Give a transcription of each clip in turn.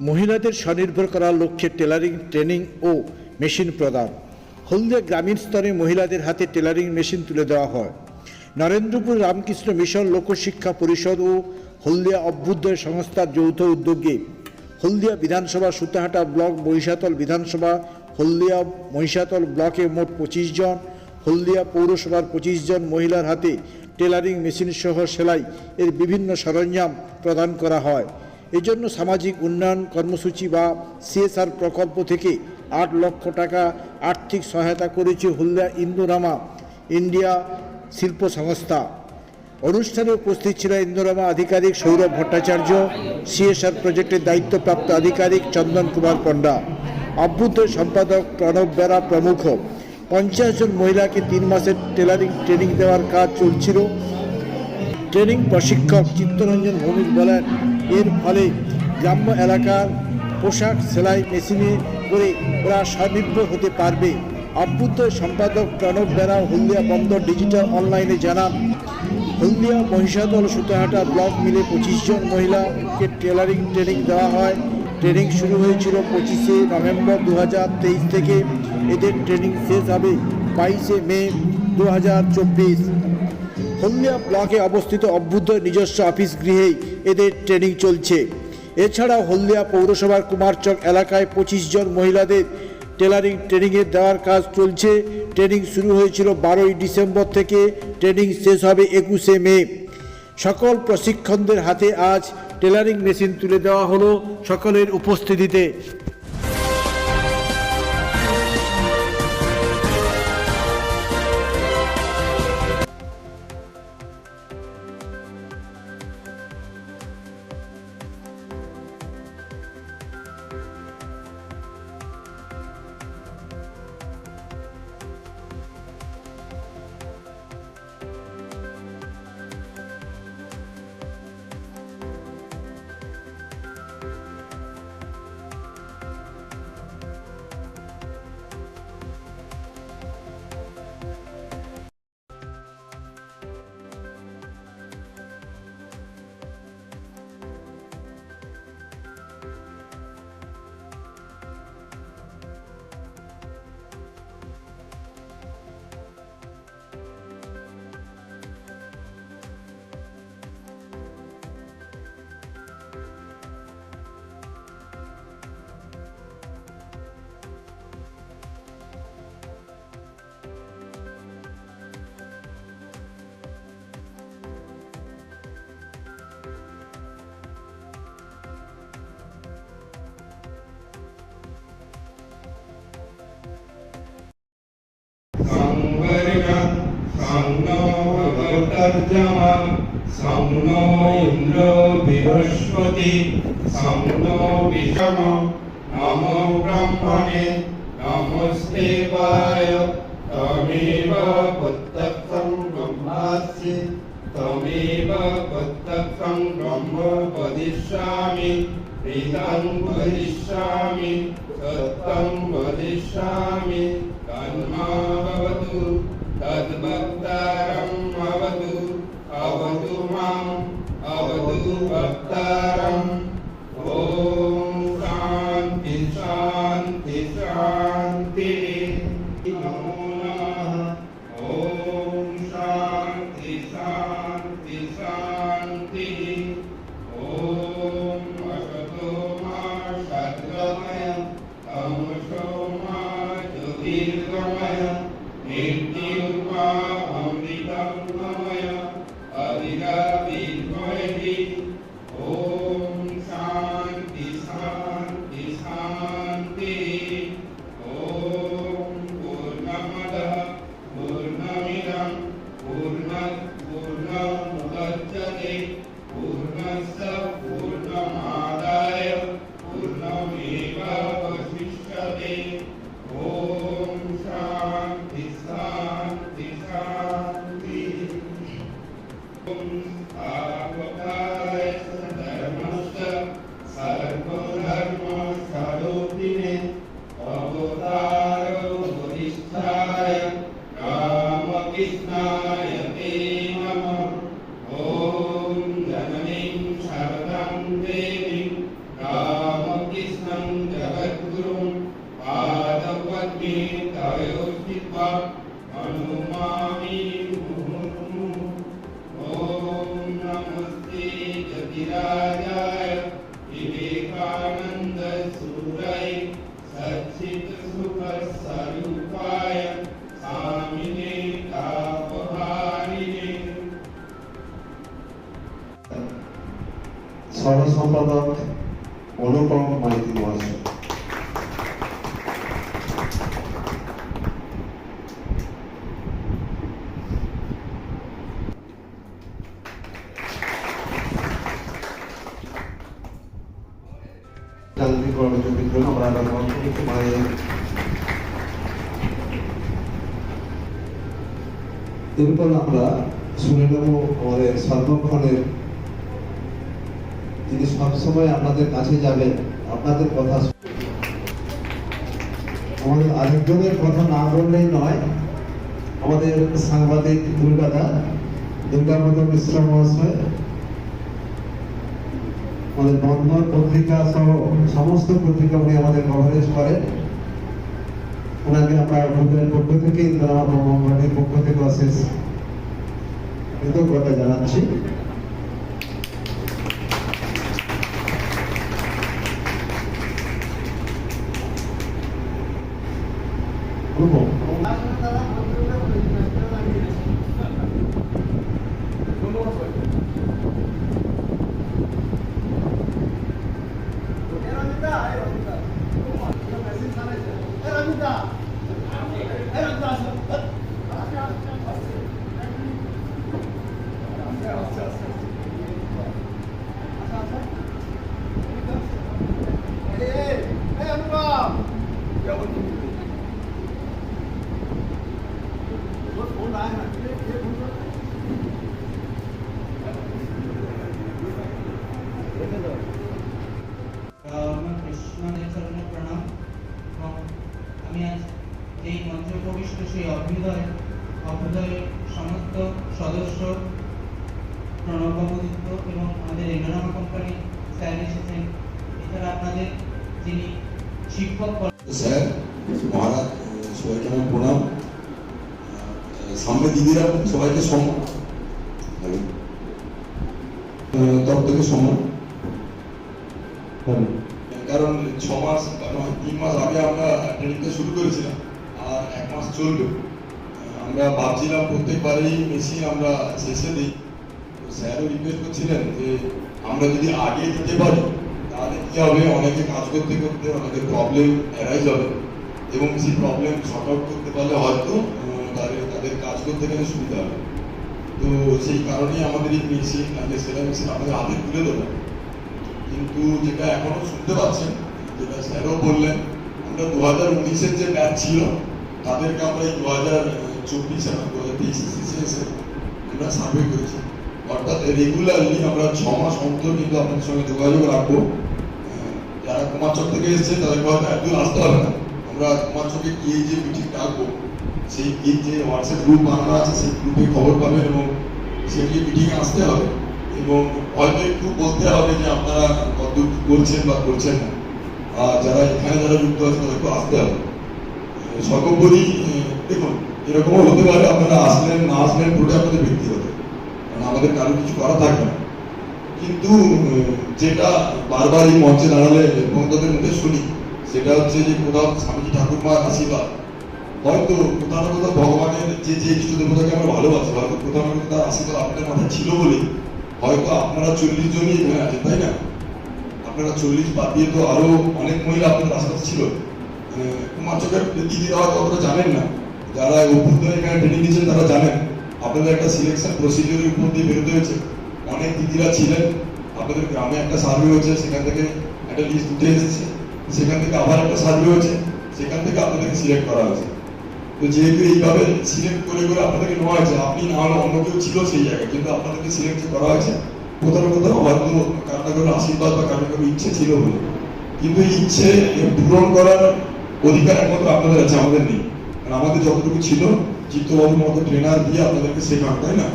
মহিলাদের স্বনির্ভর করার লক্ষ্যে টেলারিং ট্রেনিং ও মেশিন প্রদান। হলদিয়া গ্রামীণ স্তরে মহিলাদের হাতে টেলারিং মেশিন তুলে দেওয়া হয়। নরেন্দ্রপুর রামকৃষ্ণ মিশন লোকশিক্ষা পরিষদ ও হলদিয়া অভ্যুদয় সংস্থার যৌথ উদ্যোগে হলদিয়া বিধানসভা সুতাহাটা ব্লক, মহিষাতল বিধানসভা, হলদিয়া মহিষাতল ব্লকে মোট 25 জন, হলদিয়া পৌরসভার 25 জন মহিলার হাতে টেলারিং মেশিন সহ সেলাই এর বিভিন্ন সরঞ্জাম প্রদান করা হয়। এজন্য সামাজিক উন্নয়ন কর্মসূচি বা CSR প্রকল্প থেকে 8 লক্ষ টাকা আর্থিক সহায়তা করেছে হলদিয়া ইন্দোরামা ইন্ডিয়া শিল্প সংস্থা। অনুষ্ঠানে উপস্থিত ছিলেন ইন্দোরামা আধিকারিক সৌরভ ভট্টাচার্য, CSR প্রজেক্টের দায়িত্বপ্রাপ্ত আধিকারিক চন্দন কুমার পণ্ডা, অভ্যুদয় সম্পাদক প্রণব বেরা প্রমুখ। 50 জন মহিলাকে 3 মাসের টেলারিং ট্রেনিং দেওয়ার কাজ চলছিল। ট্রেনিং প্রশিক্ষক চিত্তরঞ্জন ভৌমিক বলেন, এর ফলে গ্রাম্য এলাকার পোশাক সেলাই মেশিনে করে ওরা স্বনির্ভর হতে পারবে। অভ্যুদয় সম্পাদক প্রণব বেরা হলদিয়া বন্দর ডিজিটাল অনলাইনে জানান, হলদিয়া মহিষাদল সুতাহাটা ব্লক মিলে 25 জন মহিলাকে টেলারিং ট্রেনিং দেওয়া হয়। ট্রেনিং শুরু হয়েছিল 25শে নভেম্বর 2023 থেকে। এদের ট্রেনিং শেষ হবে 22শে মে 2024। হলদিয়া ব্লকে অবস্থিত অভ্যুদয় নিজস্ব অফিস গৃহেই এদের ট্রেনিং চলছে। এছাড়াও হলদিয়া পৌরসভার কুমারচক এলাকায় 25 জন মহিলাদের টেলারিং ট্রেনিংয়ের দেওয়ার কাজ চলছে। ট্রেনিং শুরু হয়েছিল 12ই ডিসেম্বর থেকে, ট্রেনিং শেষ হবে 21শে মে। সকল প্রশিক্ষণদের হাতে আজ টেলারিং মেশিন তুলে দেওয়া হলো সকলের উপস্থিতিতে। तर्जमा संनो इंद्रो बृहस्पति संनो विषम नमो ब्रह्मणे नमस्ते वाय तमेव प्रत्यक्षं ब्रह्मास्मि तमेव प्रत्यक्षं ब्रह्म वदिष्यामि ऋतं वदिष्यामि सत्यं वदिष्यामि तन्मा भवतु तद्भक्तारम् अवतु अवतु माम् अवतु भक्तारम्। ॐ शान्ति शान्ति शान्ति नमो नमः। ॐ शान्ति शान्ति शान्ति। ॐ असतो मा सद्गमय तमसो मा ज्योतिर्गमय निर्निर्वा अमृतं गमय अधिका विद्महि। ॐ शान्ति शान्ति शान्ति। ॐ पूर्णमदः पूर्णमिदं पूर्णात् पूर्णमुदच्यते पूर्णस्य पूर्णमादाय पूर्णमेवावशिष्यते। ॐ शान्ति शान्ति शान्ति। ॐ आवताय धर्मस्य सर्वधर्मस्वरूपिणे अवतारो वरिष्ठाय रामकृष्णाय ते नमः। ॐ जननीं शरदं देवीं रामकृष्णाय तयोस्तित्वा अनुमामि मुहुर्मुहुः। ॐ नमस्ते जतिराजाय विवेकानंद सूराय सच्चित सुख स्वरूपाय स्वामिने तापहारिणे। সহ সম্পাদক অনুপম মাইতি মহাশয়। রাজনৈতিক কর্মসূচির জন্য আমরা আগামী অর্থনীতি মায়ের এরপর আমরা শুনে নেব আমাদের সর্বক্ষণের, যিনি সবসময় আপনাদের কাছে যাবেন, আপনাদের কথা আমাদের আরেকজনের কথা না বললেই নয়। আমাদের সাংবাদিক দুর্গাপদ মিশ্র মহাশয় আমাদের বন্ধন পত্রিকা সহ সমস্ত পত্রিকা উনি আমাদের কভারেজ করেন। ওনাকে আমরা গ্রুপের পক্ষ থেকে ইন্দ্রামা ব্রহ্মবাড়ির পক্ষ থেকে অশেষ কৃতজ্ঞতা জানাচ্ছি। প্রণাম। আমি আজ এই মঞ্চে উপবিষ্ট সেই অভ্যুদয়ের সমস্ত সদস্য প্রণববাবুদিত্য এবং আমাদের ইন্দ্রামা কোম্পানি স্যার এসেছেন। এছাড়া আপনাদের যিনি শিক্ষক স্যার মহারাজ সবাইকে আমার প্রণাম। সামনে দিদিরা সবাইকে সম্মান তরফ থেকে সম্মান। কারণ 6 মাস 3 মাস আগে আমরা ট্রেনিংটা শুরু করেছিলাম আর 1 মাস চলবে। আমরা ভাবছিলাম প্রত্যেকবারেই মেশিন আমরা শেষে দিই। স্যারও রিকোয়েস্ট করছিলেন যে আমরা যদি আগে দিতে পারি তাহলে কি হবে, অনেকে কাজ করতে করতে অনেকের প্রবলেম অ্যারাইজ হবে এবং সেই প্রবলেম শর্ট আউট করতে পারলে হয়তো তাদের কাজ করতে গেলে সুবিধা হবে। তো সেই কারণেই আমাদের এই মেশিন সেলাই মেশিন আমাদের হাতে তুলে দেবো। কিন্তু যেটা এখনো শুনতে পাচ্ছেন, যেটা স্যারও বললেন, আমরা 2019-এর যে ব্যাচ ছিল তাদেরকে আমরা এই 2024 এবং 2023 আমরা সার্ভে করেছি। অর্থাৎ রেগুলারলি আমরা 6 মাস অন্তর কিন্তু আপনাদের সঙ্গে যোগাযোগ রাখবো। যারা কুমারচক থেকে এসেছে তাদেরকে হয়তো একদম আসতে হবে না, আমরা কুমারচকে গিয়ে যে মিটিং ডাকবো, সেই যে হোয়াটসঅ্যাপ গ্রুপ বানানো আছে সেই গ্রুপে খবর পাবেন এবং সেটি মিটিংয়ে আসতে হবে এবং হয়তো একটু বলতে হবে যে আপনারা কতদূর করছেন বা করছেন না। আর যারা এখানে যারা যুক্ত আছে তাদেরকে আসতে হবে। সর্বোপরি দেখুন, এরকমও হতে পারে আপনারা আসলেন না আসলেন পুরোটা আপনাদের ব্যক্তিগত, কারণ আমাদের কারো কিছু করা থাকবে না। কিন্তু যেটা বারবার এই মঞ্চে দাঁড়ালে এবং তাদের মুখে শুনি, সেটা হচ্ছে যে কোথাও স্বামীজি ঠাকুরমার আশীর্বাদ, হয়তো কোথাও না কোথাও ভগবানের যে ইষ্ট দেবতাকে আমরা ভালোবাসি, হয়তো কোথাও না কোথাও তার আশীর্বাদ আপনাদের মাথায় ছিল বলে হয়তো আপনারা 40 জনই এখানে আছেন, তাই না? আপনারা 40 বাদ দিয়ে তো আরো অনেক মহিলা আপনাদের আশপাশে ছিল। কুমারচকের দিদিরা হয়তো অতটা জানেন না, যারা অভ্যুদয়ে এখানে ট্রেনিং দিচ্ছেন তারা জানেন। আপনাদের একটা সিলেকশন প্রসিডিওরের উপর দিয়ে বেরোতে হয়েছে, অনেক দিদিরা ছিলেন। আপনাদের গ্রামে একটা সার্ভে হয়েছে, সেখান থেকে একটা লিস্ট উঠে এসেছে, সেখান থেকে আবার একটা সার্ভে হয়েছে, সেখান থেকে আপনাদেরকে সিলেক্ট করা হয়েছে। তো যেহেতু এইভাবে সিলেক্ট করে করে আপনাদেরকে নেওয়া হয়েছে, আপনি না হলে অন্য কেউ ছিল সেই জায়গায়, কিন্তু আপনাদেরকে সিলেক্ট করা হয়েছে কোথাও না কোথাও হয়তো কারো কারো আশীর্বাদ বা কারো কারো ইচ্ছে ছিল বলে। কিন্তু এই ইচ্ছে পূরণ করার অধিকার একমাত্র আপনাদের আছে, আমাদের নেই। কারণ আমাদের যতটুকু ছিল চিত্তবাবুর মতো ট্রেনার দিয়ে আপনাদেরকে শেখানো, তাই না?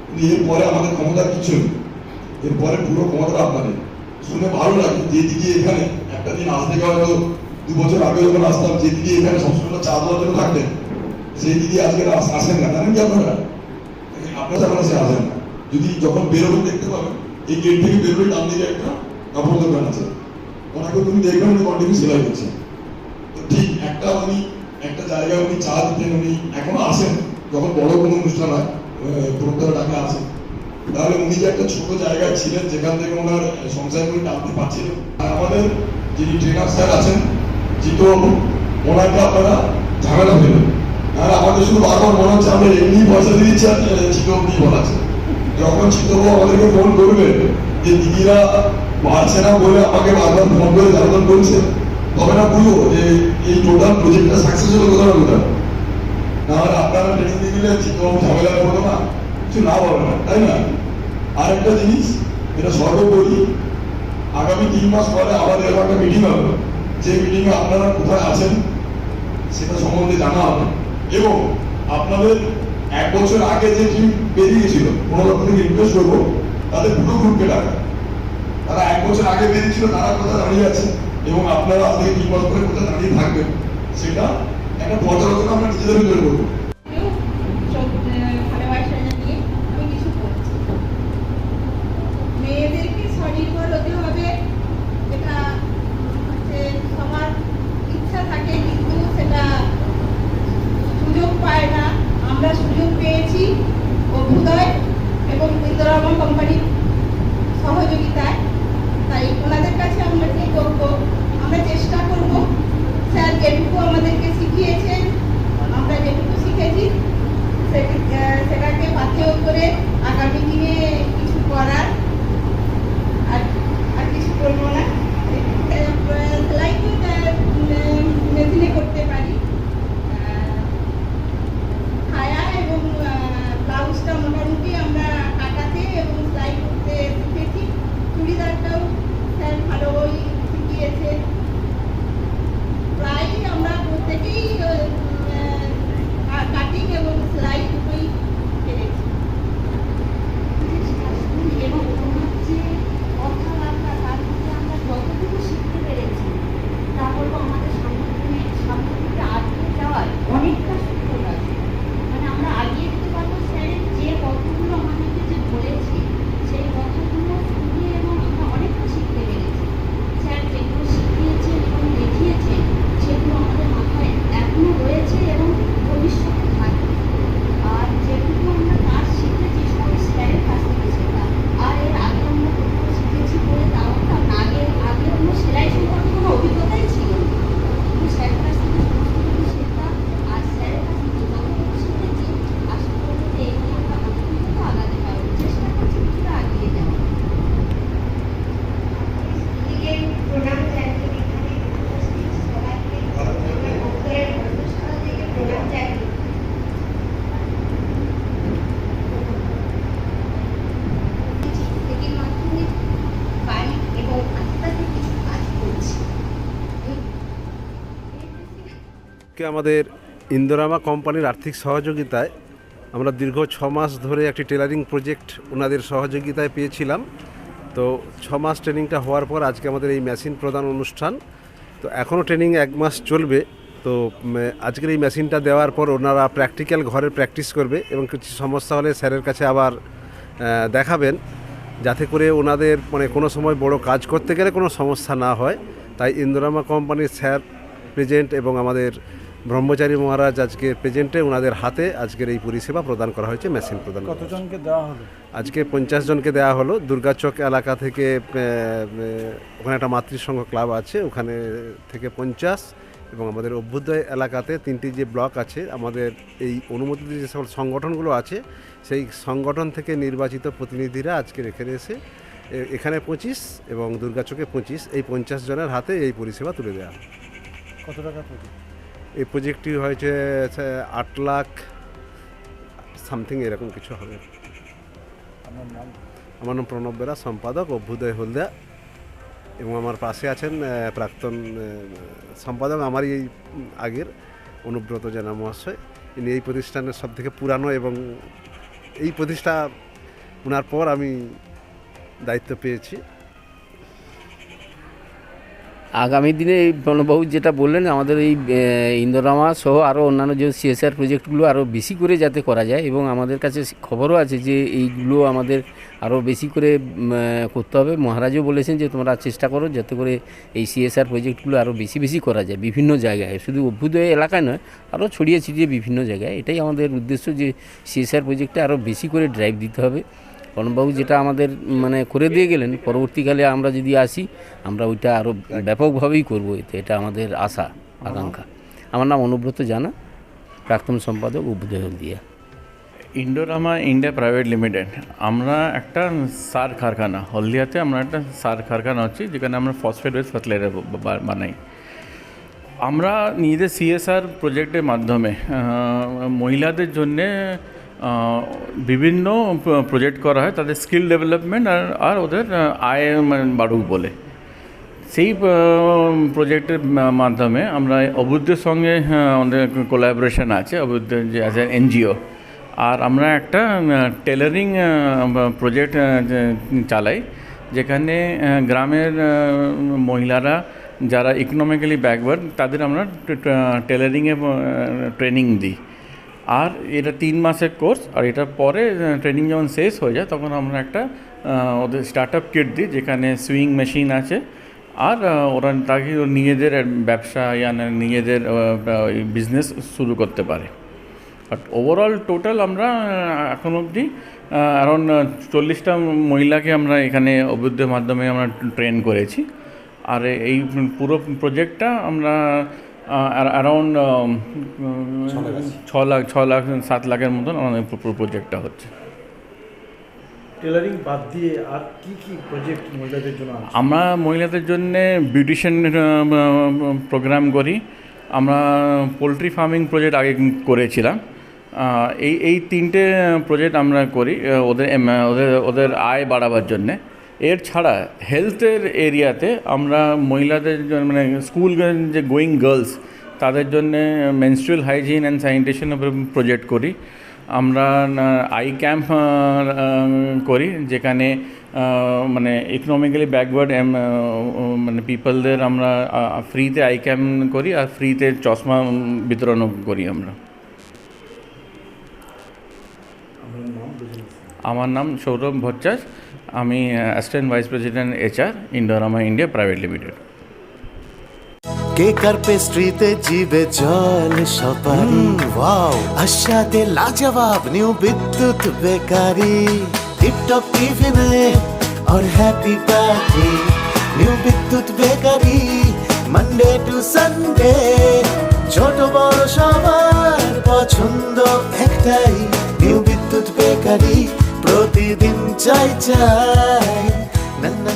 কিন্তু এরপরে আমাদের ক্ষমতা কিছু নেই, এরপরে পুরো ক্ষমতা আপনাদের। শুনে ভালো লাগে যে দিদি এখানে একটা দিন আজ থেকে হয়তো 2 বছর আগে যখন আসতাম, যে দিদি এখানে সবসময় চা দেওয়ার জন্য থাকতেন, সেই দিদি আজকে আসেন না, জানেন কি আপনারা? আপনারা এখন সে আসেন না। যদি যখন বেরোবেন দেখতে পাবেন, এই গেট থেকে বেরোবে ডান দিকে একটা কাপড় দোকান আছে, ওনাকে তুমি দেখবেন উনি কন্টিনিউ সেলাই করছেন। তো ঠিক উনি একটা জায়গায় উনি চা দিতেন, উনি এখনো আসেন যখন বড় কোনো অনুষ্ঠান হয়, প্রোগ্রাম ডাকলে আসেন। তাহলে উনি যে একটা ছোট জায়গায় ছিলেন যেখান থেকে ওনার সংসার করে টানতে পারছিলেন। আর আমাদের যিনি ট্রেনার স্যার আছেন চিত্তবাবু, ওনাকে আপনারা ঝামেলা দেবেন। আর আমাদের শুধু বারবার মনে হচ্ছে আমরা এমনি পয়সা দিয়ে দিচ্ছি আর চিত্তবাবু কি বলাচ্ছে। যখন চিত্তবাবু আমাদেরকে ফোন করবে যে দিদিরা পারছে না বলে আমাকে বারবার ফোন করে জানান করছে, তবে না বুঝবো যে এই টোটাল প্রজেক্টটা সাকসেস হলো কোথাও না কোথাও। নাহলে আপনারা ট্রেনিং দিয়ে দিলে চিত্তবাবু ঝামেলা করবো না, কিছু না বলবে না, তাই না? আরেকটা জিনিস, এটা সর্বোপরি আগামী 3 মাস পরে আমাদের একটা মিটিং হবে, যে মিটিংয়ে আপনারা কোথায় আছেন সেটা সম্বন্ধে জানা হবে। এবং আপনাদের 1 বছর আগে যে টিম বেরিয়ে গেছিল, ওনাদের থেকে রিকোয়েস্ট করবো তাদের পুরো গ্রুপকে ডাকা। তারা 1 বছর আগে বেরিয়েছিল, তারা কোথায় দাঁড়িয়ে আছে এবং আপনারা আজ থেকে 3 মাস পরে কোথায় দাঁড়িয়ে থাকবেন, সেটা একটা পর্যালোচনা আমরা নিজেদের ভিতরে করবো। ভালোবাসা জানিয়ে আমি কিছু বলছি। মেয়েদেরকে স্বনির্ভর হতে হবে, যেটা হচ্ছে সবার ইচ্ছা থাকে কিন্তু সেটা সুযোগ পায় না। আমরা সুযোগ পেয়েছি অভ্যুদয় এবং ইন্দোরামা কোম্পানির সহযোগিতায়, তাই ওনাদের কাছে আমরা কি করবো, আমরা চেষ্টা করব স্যার যেটুকু আমাদেরকে শিখিয়েছেন, আমরা যেটুকু শিখেছি সেটাকে পাথেয় করে আগামী দিনে কিছু করার, আর কিছু করবো না। সেলাই তো মেশিনে করতে পারি, ছায়া এবং ব্লাউজটা মোটামুটি আমরা কাটাতে এবং সেলাই করতে শিখেছি। চুড়িদারটাও স্যার ভালোই শিখিয়েছে। প্রায় আমরা প্রত্যেকেই কাটিং এবং সেলাই দুটোই পেরেছি। এবং তোমার যে কথাবার্তা তার মধ্যে আমরা যতটুকু শিখতে পেরেছি তা হলো আমাদের সামনে থেকে আগিয়ে যাওয়ার অনেকটা সুযোগ আছে। মানে আমরা আগিয়ে যেতে পারবো। স্যারের যে কথাগুলো আমাদেরকে যে বলেছে সেই কথাগুলো শুনে এবং আমরা অনেকটা শিখতে পেরেছি। স্যার যেগুলো শিখিয়েছেন এবং দেখিয়েছেন সেগুলো আমাদের মাথায় এখনো রয়েছে এবং ভবিষ্যতে থাকবে। আর যেটুকু আমরা কাজ শিখেছি সব স্যারের কাছ থেকে শেখা। আর এর আগে আমরা কোথাও শিখেছি বলে তাও না, আগে কোনো সেলাই সম্পর্কে কোনো অভিজ্ঞতাই ছিল না। কিন্তু স্যারের কাছ থেকে সমস্ত কিছু শেখা, আর স্যারের কাছ থেকে যতটুকু শিখেছি আশা করবো যে এগিয়ে আমরা অত্যন্ত আগাতে পারবো। চেষ্টা করছি কিছুটা এগিয়ে যাওয়া। প্রণাম জানিয়ে এখানে উপস্থিত সবাইকে উত্তরের বন্ধুসভা থেকে প্রণাম জানিয়ে থেকে মাধ্যমে বাড়ি এবং আস্তে কিছু কাজ করছি। আমাদের ইন্দোরামা কোম্পানির আর্থিক সহযোগিতায় আমরা দীর্ঘ 6 মাস ধরে একটি টেলারিং প্রজেক্ট ওনাদের সহযোগিতায় পেয়েছিলাম। তো 6 মাস ট্রেনিংটা হওয়ার পর আজকে আমাদের এই মেশিন প্রদান অনুষ্ঠান। তো এখনও ট্রেনিং 1 মাস চলবে। তো আজকের এই মেশিনটা দেওয়ার পর ওনারা প্র্যাকটিক্যাল ঘরে প্র্যাকটিস করবে এবং কিছু সমস্যা হলে স্যারের কাছে আবার দেখাবেন, যাতে করে ওনাদের মানে কোনো সময় বড় কাজ করতে গেলে কোনো সমস্যা না হয়। তাই ইন্দোরামা কোম্পানির স্যার প্রেজেন্ট এবং আমাদের ব্রহ্মচারী মহারাজ আজকে প্রেজেন্টে ওনাদের হাতে আজকের এই পরিষেবা প্রদান করা হয়েছে। মেশিন প্রদান কতজনকে দেওয়া হলো? আজকে 50 জনকে দেওয়া হলো। দুর্গাচক এলাকা থেকে ওখানে একটা মাতৃসংঘ ক্লাব আছে, ওখানে থেকে 50, এবং আমাদের অভ্যুদয় এলাকাতে 3টি যে ব্লক আছে, আমাদের এই অনুমোদিত যে সকল সংগঠনগুলো আছে সেই সংগঠন থেকে নির্বাচিত প্রতিনিধিরা আজকে রেখে এসে এখানে 25 এবং দুর্গাচকে 25, এই 50 জনের হাতে এই পরিষেবা তুলে দেওয়া। কত টাকা প্রজেক্ট? এই প্রজেক্টটি হয়েছে 8 লাখ সামথিং, এরকম কিছু হবে। আমার নাম? আমার নাম প্রণব বেরা, সম্পাদক অভ্যুদয় হলদিয়া, এবং আমার পাশে আছেন প্রাক্তন সম্পাদক আমারই এই আগের অনুব্রত জানা মহাশয়। ইনি এই প্রতিষ্ঠানের সবথেকে পুরানো এবং এই প্রতিষ্ঠা ওনার পর আমি দায়িত্ব পেয়েছি। আগামী দিনে এই প্রণববাবু যেটা বললেন আমাদের এই ইন্দোরামা সহ আরও অন্যান্য যে সিএসআর প্রজেক্টগুলো আরও বেশি করে যাতে করা যায়, এবং আমাদের কাছে খবরও আছে যে এইগুলো আমাদের আরও বেশি করে করতে হবে। মহারাজও বলেছেন যে তোমরা চেষ্টা করো যাতে করে এই সিএসআর প্রজেক্টগুলো আরও বেশি বেশি করা যায় বিভিন্ন জায়গায়, শুধু অভ্যুদয় এলাকায় নয়, আরও ছড়িয়ে ছিটিয়ে বিভিন্ন জায়গায়। এটাই আমাদের উদ্দেশ্য যে সিএসআর প্রজেক্টে আরও বেশি করে ড্রাইভ দিতে হবে। প্রণববাবু যেটা আমাদের করে দিয়ে গেলেন, পরবর্তীকালে আমরা যদি আসি আমরা ওইটা আরও ব্যাপকভাবেই করবো, এটা আমাদের আশা আকাঙ্ক্ষা। আমার নাম অনুব্রত জানা, প্রাক্তন সম্পাদক অভ্যুদয় হলদিয়া। ইন্ডোরামা ইন্ডিয়া প্রাইভেট লিমিটেড আমরা একটা সার কারখানা, হলদিয়াতে আমরা একটা সার কারখানা হচ্ছে যেখানে আমরা ফসফেট বেস ফার্টিলাইজার বানাই। আমরা নিজেদের সিএসআর প্রজেক্টের মাধ্যমে মহিলাদের জন্যে বিভিন্ন প্রজেক্ট করা হয়, তাদের স্কিল ডেভেলপমেন্ট আর ওদের আয় বাড়ুক বলে। সেই প্রজেক্টের মাধ্যমে আমরা অভ্যুদয়ের সঙ্গে আমাদের কোলাবোরেশন আছে, অভ্যুদয় যে অ্যাজ এ এনজিও। আর আমরা একটা টেলারিং প্রজেক্ট চালাই, যেখানে গ্রামের মহিলারা যারা ইকোনমিক্যালি ব্যাকওয়ার্ড তাদের আমরা টেলারিংয়ে ট্রেনিং দিই। আর এটা 3 মাসের কোর্স, আর এটার পরে ট্রেনিং যখন শেষ হয়ে যায় তখন আমরা একটা ওদের স্টার্ট আপ কিট দিই, যেখানে সুইং মেশিন আছে। আর ওরা তাকে নিজেদের ব্যবসা নিজেদের বিজনেস শুরু করতে পারে। বাট ওভারঅল টোটাল আমরা এখন অবধি অ্যারাউন্ড 40টা মহিলাকে আমরা এখানে অভ্যুদয়ের মাধ্যমে আমরা ট্রেন করেছি। আর এই পুরো প্রজেক্টটা আমরা অ্যারাউন্ড 6 লাখের মতন আমাদের পুরো প্রজেক্টটা হচ্ছে। টেলারিং বাদ দিয়ে আর কি কি প্রজেক্ট মহিলাদের জন্য? আমরা মহিলাদের জন্য বিউটিশিয়ান প্রোগ্রাম করি, আমরা পোলট্রি ফার্মিং প্রজেক্ট আগে করেছিলাম। এই 3টে প্রজেক্ট আমরা করি ওদের আয় বাড়াবার জন্যে। এর ছাড়া হেলথের এরিয়াতে আমরা মহিলাদের স্কুল যে গোয়িং গার্লস তাদের জন্য মেনস্ট্রুয়াল হাইজিন অ্যান্ড স্যানিটেশনের উপরে প্রজেক্ট করি। আমরা আই ক্যাম্প করি, যেখানে ইকোনমিক্যালি ব্যাকওয়ার্ড পিপলদের আমরা ফ্রিতে আই ক্যাম্প করি আর ফ্রিতে চশমা বিতরণও করি আমরা। আমার নাম সৌরভ ভট্টাচার্য, আমি assistant vice president HR Indorama India private limited. Cake আর পেস্ট্রিতে জিবে জল সপারি, ওয়াও আশাতে লাজবাব নিউ বিদ্যুৎ বেকারি, টিপটপ টিফিনে और happy party new Bidyut bakery, Monday to Sunday ছোট বড় সবার পছন্দ একটাই, নিউ বিদ্যুৎ বেকারি প্রতিদিন চাই চাই। না না